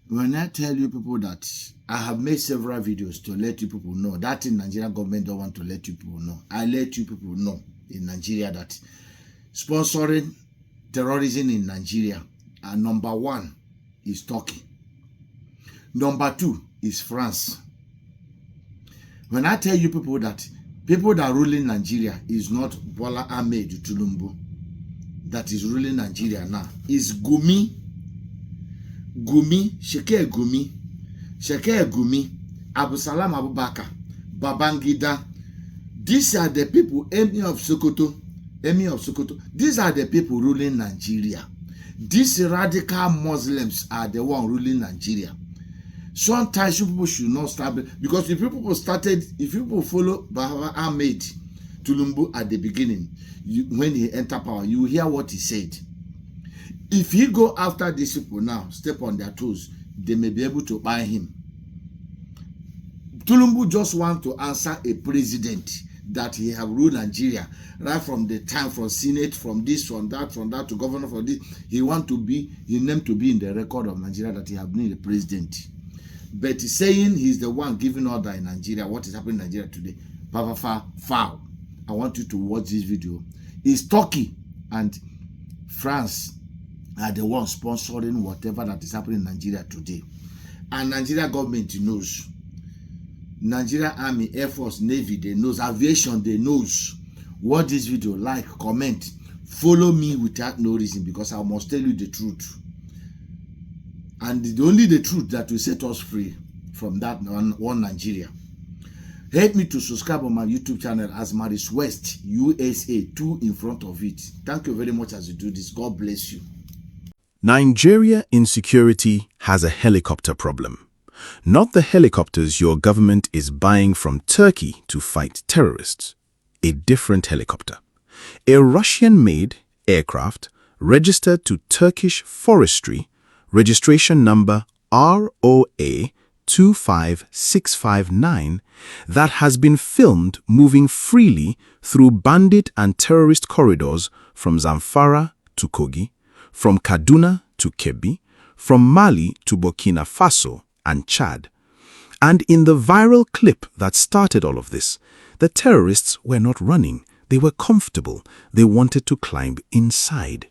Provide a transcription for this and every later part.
When I tell you people that I have made several videos to let you people know that in Nigeria government don't want to let you people know. I let you people know in Nigeria that sponsoring terrorism in Nigeria, number one is Turkey. Number two is France. When I tell you people that are ruling Nigeria is not Bola Ahmed Tinubu that is ruling Nigeria now, is Gumi, Sheikh Gumi, Abdulsalam Abubakar, Babangida. These are the people, Emir of Sokoto. These are the people ruling Nigeria. These radical Muslims are the one ruling Nigeria. Sometimes you people should not start, because if people follow Bola Ahmed Tinubu at the beginning, when he entered power, you hear what he said. If he go after these people now, step on their toes, they may be able to buy him. Tinubu just want to answer a president that he have ruled Nigeria right from the time, from Senate, from this, from that to governor, for this. He want to be, his name to be in the record of Nigeria that he have been the president. But saying he's the one giving order in Nigeria, what is happening in Nigeria today, Papa foul. I want you to watch this video. It's Turkey and France are the ones sponsoring whatever that is happening in Nigeria today. And Nigeria government knows. Nigeria Army, Air Force, Navy, they knows. Aviation, they knows. Watch this video, like, comment. Follow me without no reason, because I must tell you the truth. And only the truth that will set us free from that one Nigeria. Help me to subscribe on my YouTube channel as Maris West USA, 2 in front of it. Thank you very much as you do this. God bless you. Nigeria insecurity has a helicopter problem. Not the helicopters your government is buying from Turkey to fight terrorists. A different helicopter. A Russian-made aircraft registered to Turkish Forestry, registration number ROA 25659, that has been filmed moving freely through bandit and terrorist corridors from Zamfara to Kogi, from Kaduna to Kebbi, from Mali to Burkina Faso and Chad. And in the viral clip that started all of this, the terrorists were not running. They were comfortable. They wanted to climb inside.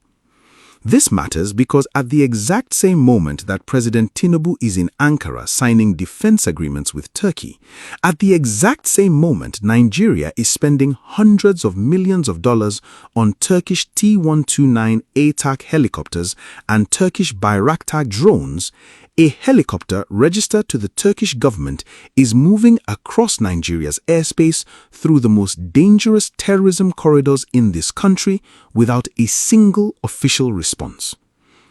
This matters because at the exact same moment that President Tinubu is in Ankara signing defense agreements with Turkey, at the exact same moment Nigeria is spending hundreds of millions of dollars on Turkish T-129 ATAC helicopters and Turkish Bayraktar drones, a helicopter registered to the Turkish government is moving across Nigeria's airspace through the most dangerous terrorism corridors in this country without a single official response.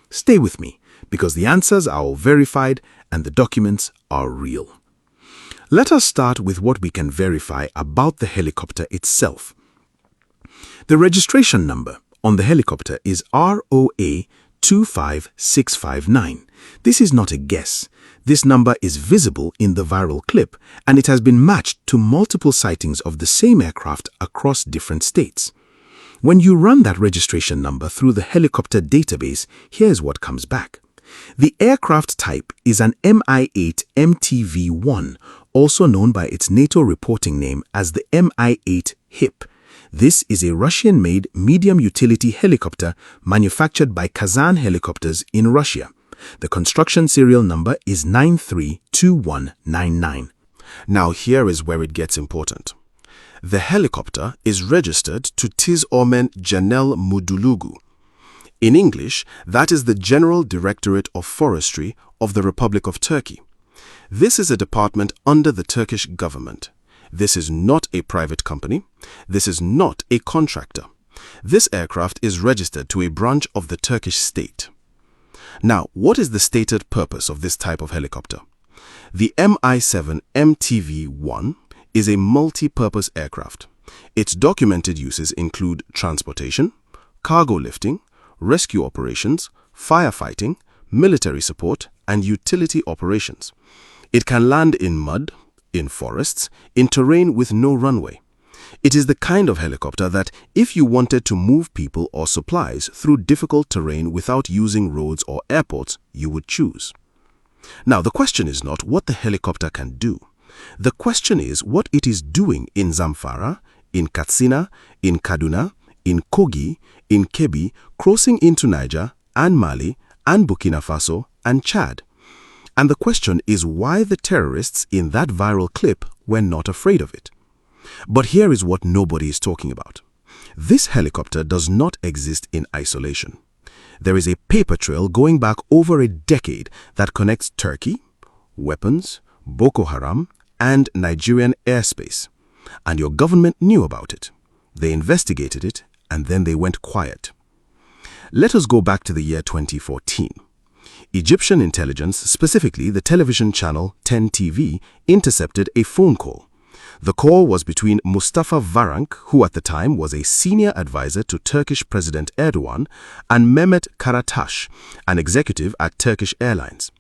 Stay with me, because the answers are all verified and the documents are real. Let us start with what we can verify about the helicopter itself. The registration number on the helicopter is ROA 25659. This is not a guess. This number is visible in the viral clip, and it has been matched to multiple sightings of the same aircraft across different states. When you run that registration number through the helicopter database, here's what comes back. The aircraft type is an Mi-8 MTV-1, also known by its NATO reporting name as the Mi-8 HIP. This is a Russian-made medium utility helicopter manufactured by Kazan Helicopters in Russia. The construction serial number is 932199. Now here is where it gets important. The helicopter is registered to Tiz Ormen Genel Mudulugu. In English, that is the General Directorate of Forestry of the Republic of Turkey. This is a department under the Turkish government. This is not a private company. This is not a contractor. This aircraft is registered to a branch of the Turkish state. Now, what is the stated purpose of this type of helicopter? The Mi-7 MTV-1 is a multi-purpose aircraft. Its documented uses include transportation, cargo lifting, rescue operations, firefighting, military support, and utility operations. It can land in mud, in forests, in terrain with no runway. It is the kind of helicopter that, if you wanted to move people or supplies through difficult terrain without using roads or airports, you would choose. Now, the question is not what the helicopter can do. The question is what it is doing in Zamfara, in Katsina, in Kaduna, in Kogi, in Kebbi, crossing into Niger and Mali and Burkina Faso and Chad. And the question is why the terrorists in that viral clip were not afraid of it. But here is what nobody is talking about. This helicopter does not exist in isolation. There is a paper trail going back over a decade that connects Turkey, weapons, Boko Haram, and Nigerian airspace. And your government knew about it. They investigated it, and then they went quiet. Let us go back to the year 2014. Egyptian intelligence, specifically the television channel 10 TV, intercepted a phone call. The call was between Mustafa Varank, who at the time was a senior advisor to Turkish President Erdogan, and Mehmet Karataş, an executive at Turkish Airlines.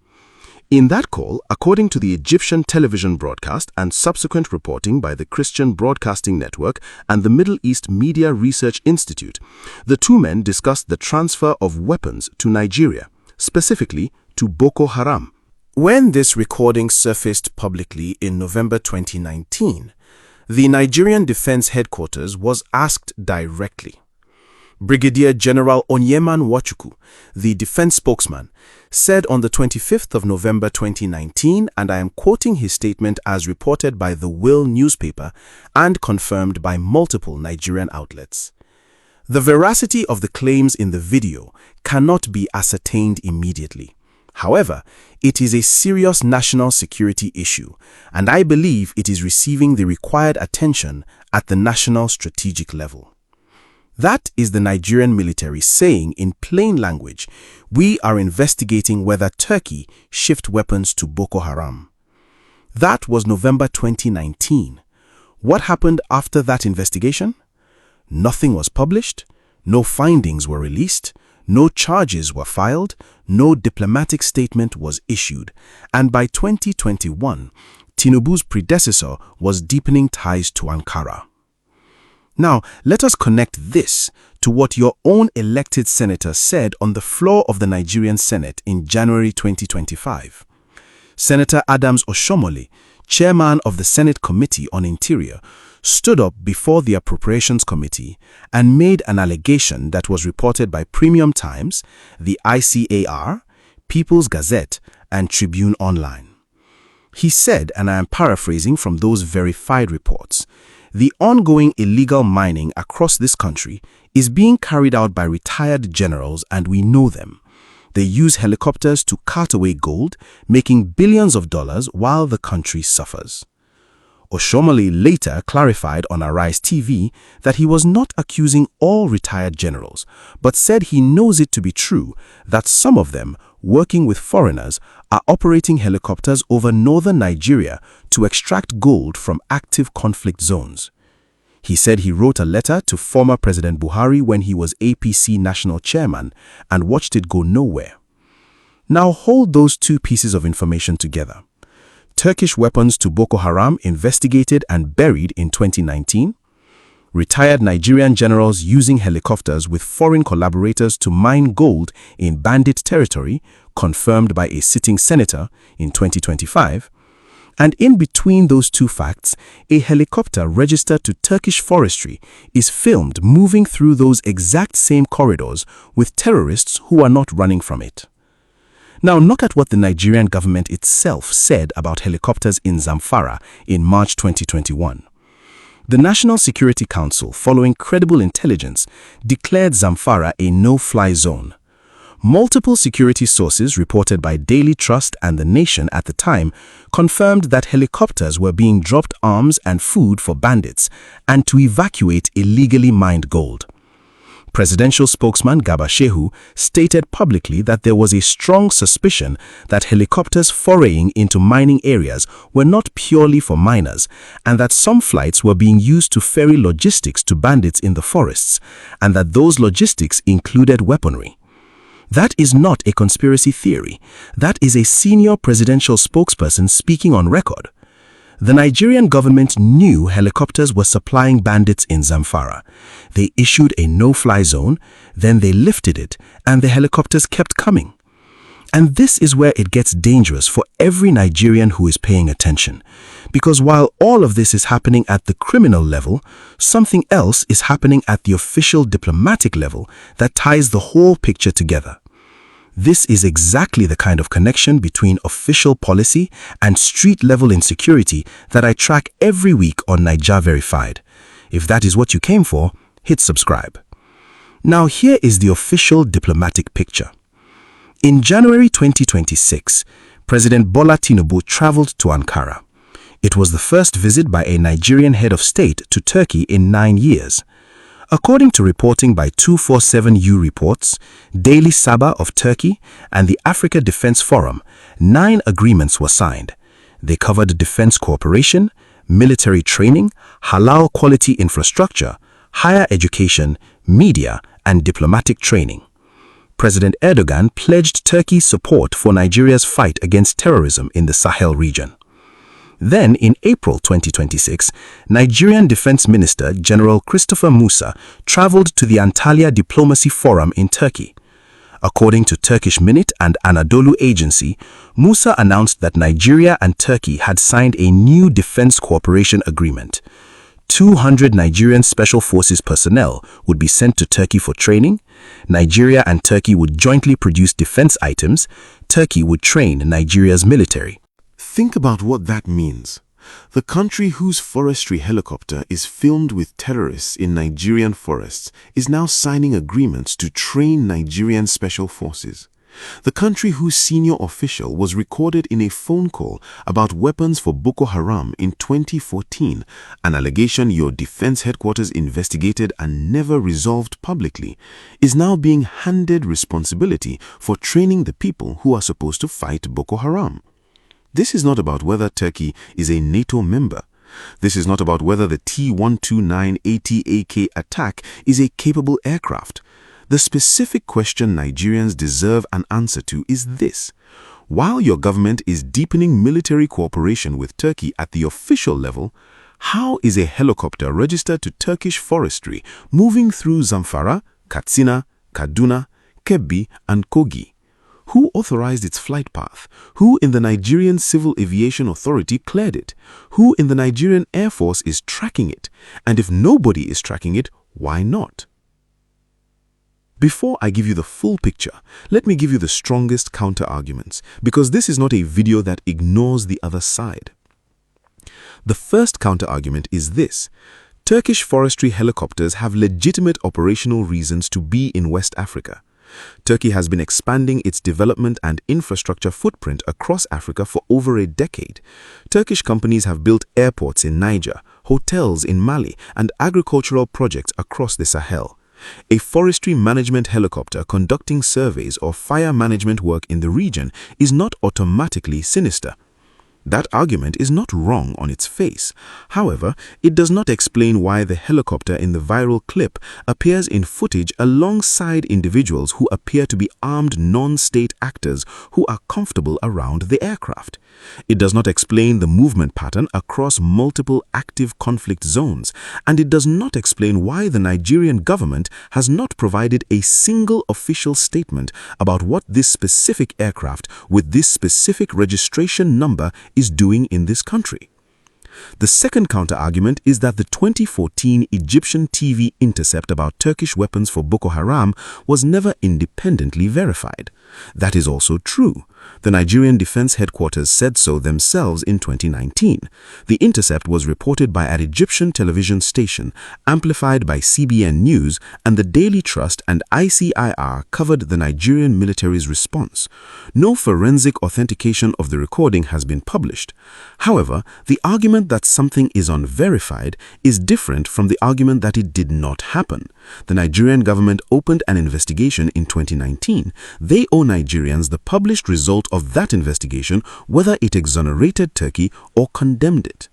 In that call, according to the Egyptian television broadcast and subsequent reporting by the Christian Broadcasting Network and the Middle East Media Research Institute, the two men discussed the transfer of weapons to Nigeria, specifically to Boko Haram. When this recording surfaced publicly in November 2019, the Nigerian Defense Headquarters was asked directly. Brigadier General Onyeman Nwachukwu, the defense spokesman, said on the 25th of November 2019, and I am quoting his statement as reported by the Will newspaper and confirmed by multiple Nigerian outlets. The veracity of the claims in the video cannot be ascertained immediately. However, it is a serious national security issue, and I believe it is receiving the required attention at the national strategic level. That is the Nigerian military saying in plain language, we are investigating whether Turkey shipped weapons to Boko Haram. That was November 2019. What happened after that investigation? Nothing was published, no findings were released, no charges were filed, no diplomatic statement was issued, and by 2021, Tinubu's predecessor was deepening ties to Ankara. Now, let us connect this to what your own elected senator said on the floor of the Nigerian Senate in January 2025. Senator Adams Oshomole, chairman of the Senate Committee on Interior, stood up before the Appropriations Committee and made an allegation that was reported by Premium Times, the ICAR, People's Gazette, and Tribune Online. He said, and I am paraphrasing from those verified reports, the ongoing illegal mining across this country is being carried out by retired generals, and we know them. They use helicopters to cart away gold, making billions of dollars while the country suffers. Oshomole later clarified on Arise TV that he was not accusing all retired generals, but said he knows it to be true that some of them, working with foreigners, are operating helicopters over northern Nigeria to extract gold from active conflict zones. He said he wrote a letter to former President Buhari when he was APC national chairman and watched it go nowhere. Now hold those two pieces of information together. Turkish weapons to Boko Haram investigated and buried in 2019. Retired Nigerian generals using helicopters with foreign collaborators to mine gold in bandit territory, confirmed by a sitting senator in 2025. And in between those two facts, a helicopter registered to Turkish forestry is filmed moving through those exact same corridors with terrorists who are not running from it. Now look at what the Nigerian government itself said about helicopters in Zamfara in March 2021. The National Security Council, following credible intelligence, declared Zamfara a no-fly zone. Multiple security sources reported by Daily Trust and The Nation at the time confirmed that helicopters were being dropped arms and food for bandits and to evacuate illegally mined gold. Presidential spokesman Garba Shehu stated publicly that there was a strong suspicion that helicopters foraying into mining areas were not purely for miners, and that some flights were being used to ferry logistics to bandits in the forests, and that those logistics included weaponry. That is not a conspiracy theory. That is a senior presidential spokesperson speaking on record. The Nigerian government knew helicopters were supplying bandits in Zamfara. They issued a no-fly zone, then they lifted it, and the helicopters kept coming. And this is where it gets dangerous for every Nigerian who is paying attention. Because while all of this is happening at the criminal level, something else is happening at the official diplomatic level that ties the whole picture together. This is exactly the kind of connection between official policy and street-level insecurity that I track every week on Naija Verified. If that is what you came for, hit subscribe. Now here is the official diplomatic picture. In January 2026, President Bola Tinubu traveled to Ankara. It was the first visit by a Nigerian head of state to Turkey in 9 years. According to reporting by 247U Reports, Daily Sabah of Turkey, and the Africa Defense Forum, 9 agreements were signed. They covered defense cooperation, military training, halal quality infrastructure, higher education, media, and diplomatic training. President Erdogan pledged Turkey's support for Nigeria's fight against terrorism in the Sahel region. Then, in April 2026, Nigerian Defense Minister General Christopher Musa traveled to the Antalya Diplomacy Forum in Turkey. According to Turkish Minute and Anadolu Agency, Musa announced that Nigeria and Turkey had signed a new defense cooperation agreement. 200 Nigerian Special Forces personnel would be sent to Turkey for training. Nigeria and Turkey would jointly produce defense items. Turkey would train Nigeria's military. Think about what that means. The country whose forestry helicopter is filmed with terrorists in Nigerian forests is now signing agreements to train Nigerian special forces. The country whose senior official was recorded in a phone call about weapons for Boko Haram in 2014, an allegation your defense headquarters investigated and never resolved publicly, is now being handed responsibility for training the people who are supposed to fight Boko Haram. This is not about whether Turkey is a NATO member. This is not about whether the T-129 AT-AK attack is a capable aircraft. The specific question Nigerians deserve an answer to is this. While your government is deepening military cooperation with Turkey at the official level, how is a helicopter registered to Turkish forestry moving through Zamfara, Katsina, Kaduna, Kebbi, and Kogi? Who authorized its flight path? Who in the Nigerian Civil Aviation Authority cleared it? Who in the Nigerian Air Force is tracking it? And if nobody is tracking it, why not? Before I give you the full picture, let me give you the strongest counter-arguments, because this is not a video that ignores the other side. The first counter-argument is this. Turkish forestry helicopters have legitimate operational reasons to be in West Africa. Turkey has been expanding its development and infrastructure footprint across Africa for over a decade. Turkish companies have built airports in Niger, hotels in Mali, and agricultural projects across the Sahel. A forestry management helicopter conducting surveys or fire management work in the region is not automatically sinister. That argument is not wrong on its face. However, it does not explain why the helicopter in the viral clip appears in footage alongside individuals who appear to be armed non-state actors who are comfortable around the aircraft. It does not explain the movement pattern across multiple active conflict zones, and it does not explain why the Nigerian government has not provided a single official statement about what this specific aircraft with this specific registration number is doing in this country. The second counter-argument is that the 2014 Egyptian TV intercept about Turkish weapons for Boko Haram was never independently verified. That is also true. The Nigerian Defense Headquarters said so themselves in 2019. The intercept was reported by an Egyptian television station, amplified by CBN News, and the Daily Trust and ICIR covered the Nigerian military's response. No forensic authentication of the recording has been published. However, the argument that something is unverified is different from the argument that it did not happen. The Nigerian government opened an investigation in 2019. They owe Nigerians the published result of that investigation, whether it exonerated Turkey or condemned it.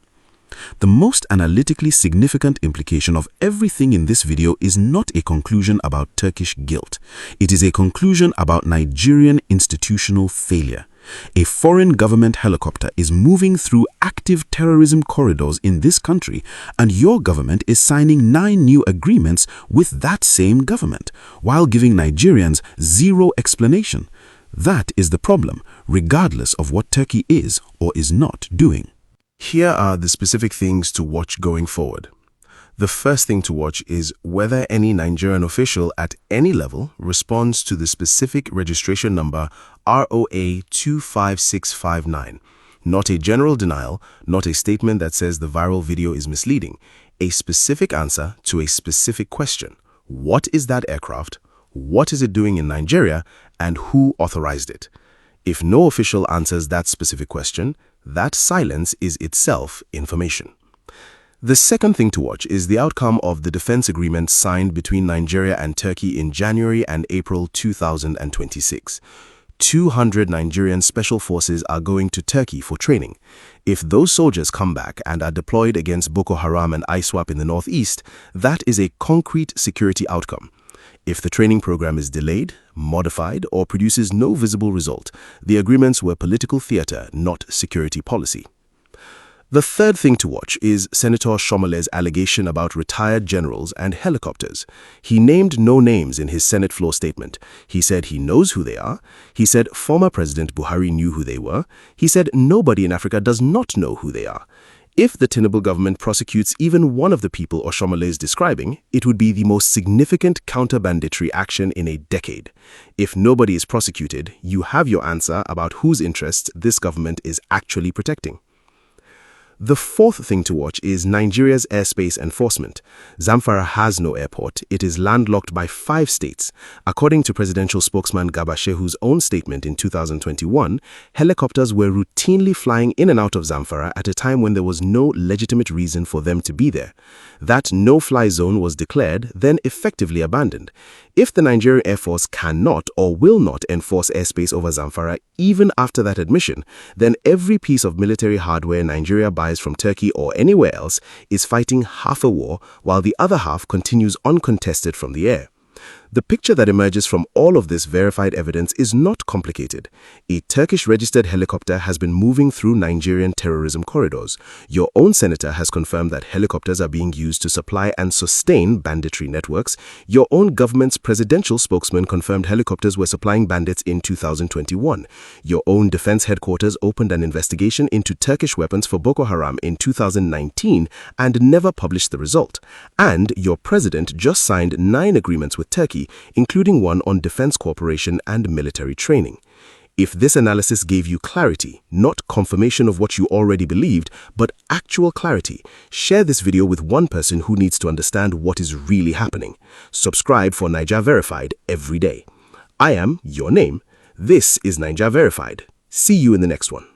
The most analytically significant implication of everything in this video is not a conclusion about Turkish guilt. It is a conclusion about Nigerian institutional failure. A foreign government helicopter is moving through active terrorism corridors in this country, and your government is signing 9 new agreements with that same government, while giving Nigerians zero explanation. That is the problem, regardless of what Turkey is or is not doing. Here are the specific things to watch going forward. The first thing to watch is whether any Nigerian official at any level responds to the specific registration number ROA 25659. Not a general denial, not a statement that says the viral video is misleading. A specific answer to a specific question. What is that aircraft? What is it doing in Nigeria? And who authorized it? If no official answers that specific question, that silence is itself information. The second thing to watch is the outcome of the defense agreement signed between Nigeria and Turkey in January and April 2026. 200 Nigerian special forces are going to Turkey for training. If those soldiers come back and are deployed against Boko Haram and ISWAP in the northeast, that is a concrete security outcome. If the training program is delayed, modified, or produces no visible result, the agreements were political theater, not security policy. The third thing to watch is Senator Shomole's allegation about retired generals and helicopters. He named no names in his Senate floor statement. He said he knows who they are. He said former President Buhari knew who they were. He said nobody in Africa does not know who they are. If the Tinubu government prosecutes even one of the people Oshomole is describing, it would be the most significant counter-banditry action in a decade. If nobody is prosecuted, you have your answer about whose interests this government is actually protecting. The fourth thing to watch is Nigeria's airspace enforcement. Zamfara has no airport. It is landlocked by 5 states. According to presidential spokesman Garba Shehu's own statement in 2021, helicopters were routinely flying in and out of Zamfara at a time when there was no legitimate reason for them to be there. That no-fly zone was declared, then effectively abandoned. If the Nigerian Air Force cannot or will not enforce airspace over Zamfara even after that admission, then every piece of military hardware Nigeria buys from Turkey or anywhere else is fighting half a war while the other half continues uncontested from the air. The picture that emerges from all of this verified evidence is not complicated. A Turkish-registered helicopter has been moving through Nigerian terrorism corridors. Your own senator has confirmed that helicopters are being used to supply and sustain banditry networks. Your own government's presidential spokesman confirmed helicopters were supplying bandits in 2021. Your own defense headquarters opened an investigation into Turkish weapons for Boko Haram in 2019 and never published the result. And your president just signed 9 agreements with Turkey, including one on defense cooperation and military training. If this analysis gave you clarity, not confirmation of what you already believed, but actual clarity, share this video with one person who needs to understand what is really happening. Subscribe for Naija Verified every day. I am your name. This is Naija Verified. See you in the next one.